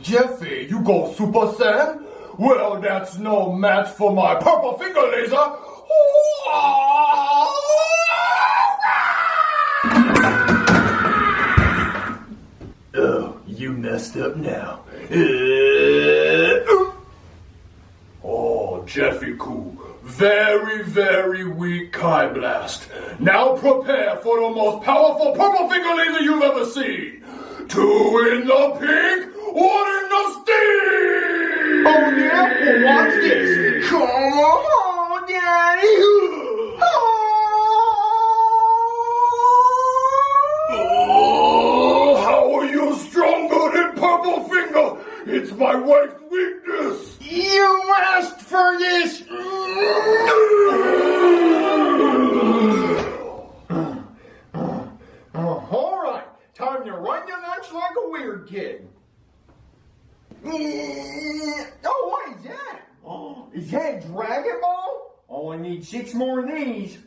Jeffy, you go Super Saiyan? Well, that's no match for my purple finger laser. Oh, you messed up now. Oh, Jeffy Chu. Very, very weak Kai Blast. Now prepare for the most powerful purple finger laser you've ever seen. 2 in the pink, 1 in the steam! Oh yeah? Well, watch this. Come on, Daddy. Oh, how are you stronger than Purple Finger? It's my wife's weakness. You asked for this. All right, time to run your lunch like a weird kid. Oh, what is that? Is that Dragon Ball? Oh, I need 6 more of these.